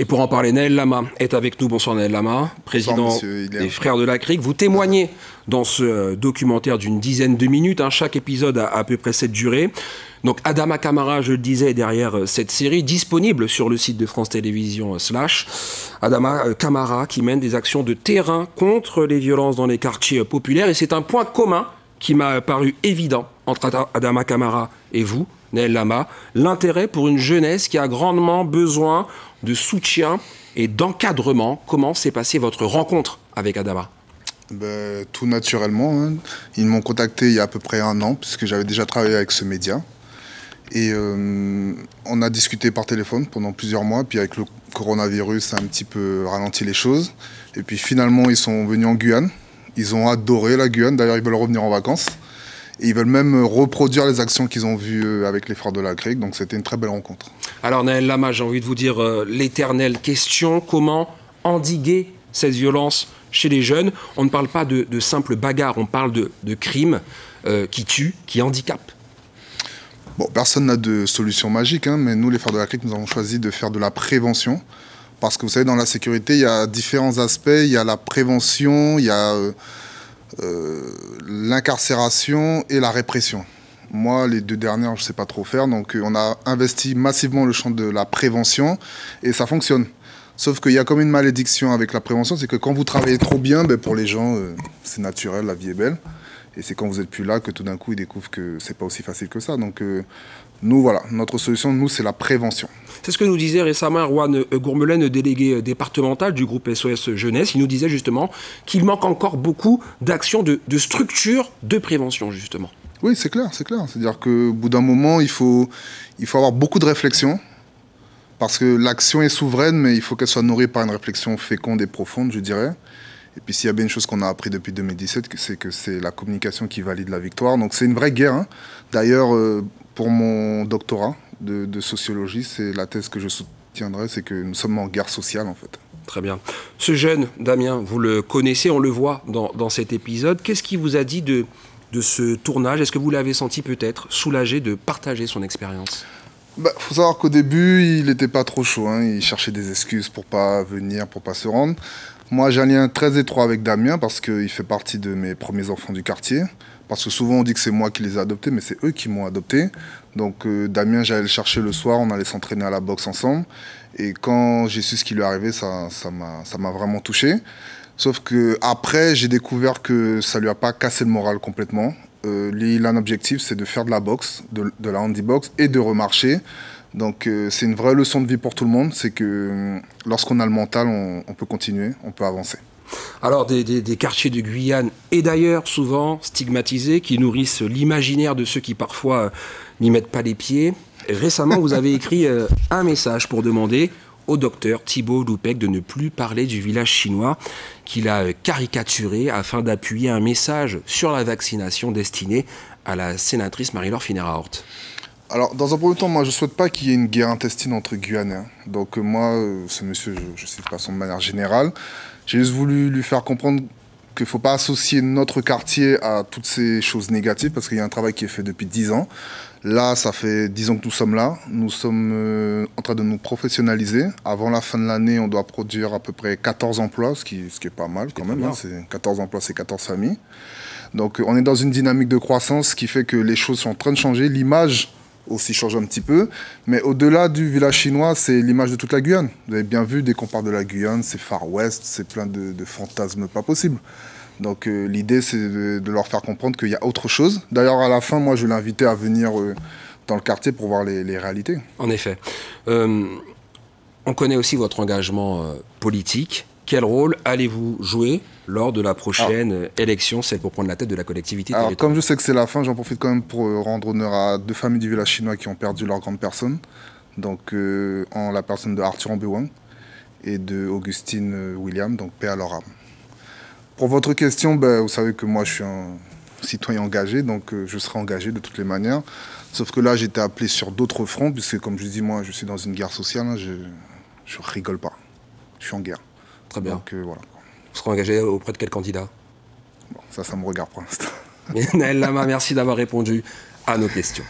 Et pour en parler, Naël Lama est avec nous. Bonsoir Naël Lama, président des Frères de la Crique. Vous témoignez dans ce documentaire d'une dizaine de minutes. Chaque épisode a à peu près cette durée. Donc Adama Camara, je le disais, derrière cette série, disponible sur le site de France Télévisions / Adama Camara qui mène des actions de terrain contre les violences dans les quartiers populaires. Et c'est un point commun qui m'a paru évident entre Adama Camara et vous, Naël Lama, l'intérêt pour une jeunesse qui a grandement besoin de soutien et d'encadrement. Comment s'est passée votre rencontre avec Adama ? Tout naturellement. Ils m'ont contacté il y a à peu près 1 an, puisque j'avais déjà travaillé avec ce média. Et on a discuté par téléphone pendant plusieurs mois. Puis avec le coronavirus, ça a un petit peu ralenti les choses. Et puis finalement, ils sont venus en Guyane. Ils ont adoré la Guyane. D'ailleurs, ils veulent revenir en vacances. Et ils veulent même reproduire les actions qu'ils ont vues avec les Frères de la Crique. Donc c'était une très belle rencontre. Alors Naël Lama, j'ai envie de vous dire l'éternelle question. Comment endiguer cette violence chez les jeunes ? On ne parle pas de simples bagarres, on parle de crimes qui tuent, qui handicapent. Bon, personne n'a de solution magique, mais nous, les Frères de la Crique, nous avons choisi de faire de la prévention. Parce que vous savez, dans la sécurité, il y a différents aspects. Il y a la prévention, il y a l'incarcération et la répression. Moi, les 2 dernières, je ne sais pas trop faire. Donc, on a investi massivement le champ de la prévention et ça fonctionne. Sauf qu'il y a comme une malédiction avec la prévention, c'est que quand vous travaillez trop bien, pour les gens, c'est naturel, la vie est belle. Et c'est quand vous n'êtes plus là que tout d'un coup, ils découvrent que c'est pas aussi facile que ça. Donc, nous, voilà, notre solution, nous, c'est la prévention. C'est ce que nous disait récemment Erwan Gourmelen, délégué départemental du groupe SOS Jeunesse. Il nous disait justement qu'il manque encore beaucoup d'actions, de structures de prévention, justement. Oui, c'est clair, c'est clair. C'est-à-dire qu'au bout d'un moment, il faut avoir beaucoup de réflexion. Parce que l'action est souveraine, mais il faut qu'elle soit nourrie par une réflexion féconde et profonde, je dirais. Et puis s'il y a bien une chose qu'on a appris depuis 2017, c'est que c'est la communication qui valide la victoire. Donc c'est une vraie guerre. D'ailleurs, pour mon doctorat de sociologie, c'est la thèse que je soutiendrai, c'est que nous sommes en guerre sociale en fait. Très bien. Ce jeune, Damien, vous le connaissez, on le voit dans cet épisode. Qu'est-ce qui vous a dit de ce tournage ? Est-ce que vous l'avez senti peut-être soulagé de partager son expérience ? Faut savoir qu'au début, il n'était pas trop chaud. Il cherchait des excuses pour pas venir, pour pas se rendre. Moi, j'ai un lien très étroit avec Damien parce qu'il fait partie de mes premiers enfants du quartier. Parce que souvent, on dit que c'est moi qui les ai adoptés, mais c'est eux qui m'ont adopté. Donc, Damien, j'allais le chercher le soir, on allait s'entraîner à la boxe ensemble. Et quand j'ai su ce qui lui arrivait, ça m'a vraiment touché. Sauf qu'après, j'ai découvert que ça lui a pas cassé le moral complètement. Il a un objectif, c'est de faire de la boxe, de la handibox et de remarcher. Donc c'est une vraie leçon de vie pour tout le monde, c'est que lorsqu'on a le mental, on peut continuer, on peut avancer. Alors des quartiers de Guyane, et d'ailleurs souvent stigmatisés, qui nourrissent l'imaginaire de ceux qui parfois n'y mettent pas les pieds. Récemment, vous avez écrit un message pour demander au docteur Thibault Loupec de ne plus parler du village chinois qu'il a caricaturé afin d'appuyer un message sur la vaccination destiné à la sénatrice Marie-Laure Phinera-Hort. Alors, dans un premier temps, moi, je ne souhaite pas qu'il y ait une guerre intestine entre Guyanais. Donc, moi, ce monsieur, je ne sais pas son de manière générale. J'ai juste voulu lui faire comprendre qu'il ne faut pas associer notre quartier à toutes ces choses négatives, parce qu'il y a un travail qui est fait depuis 10 ans. Là, ça fait 10 ans que nous sommes là. Nous sommes en train de nous professionnaliser. Avant la fin de l'année, on doit produire à peu près 14 emplois, ce qui est pas mal quand même. C'est 14 emplois, c'est 14 familles. Donc, on est dans une dynamique de croissance qui fait que les choses sont en train de changer. L'image aussi change un petit peu. Mais au-delà du village chinois, c'est l'image de toute la Guyane. Vous avez bien vu, dès qu'on parle de la Guyane, c'est Far West, c'est plein de fantasmes pas possibles. Donc l'idée, c'est de leur faire comprendre qu'il y a autre chose. D'ailleurs, à la fin, moi, je l'ai invité à venir dans le quartier pour voir les réalités. En effet. On connaît aussi votre engagement politique. Quel rôle allez-vous jouer lors de la prochaine élection, celle pour prendre la tête de la collectivité territoriale ? Comme je sais que c'est la fin, j'en profite quand même pour rendre honneur à 2 familles du village chinois qui ont perdu leur grande personne. Donc, en la personne de Arthur Ambewang et de Augustine William, donc paix à leur âme. Pour votre question, vous savez que moi je suis un citoyen engagé, donc je serai engagé de toutes les manières. Sauf que là, j'ai été appelé sur d'autres fronts, puisque comme je dis, moi je suis dans une guerre sociale, je rigole pas. Je suis en guerre. Très bien. Donc voilà. Vous serez engagé auprès de quel candidat ? Bon, ça me regarde pour l'instant. Naël Lama, merci d'avoir répondu à nos questions.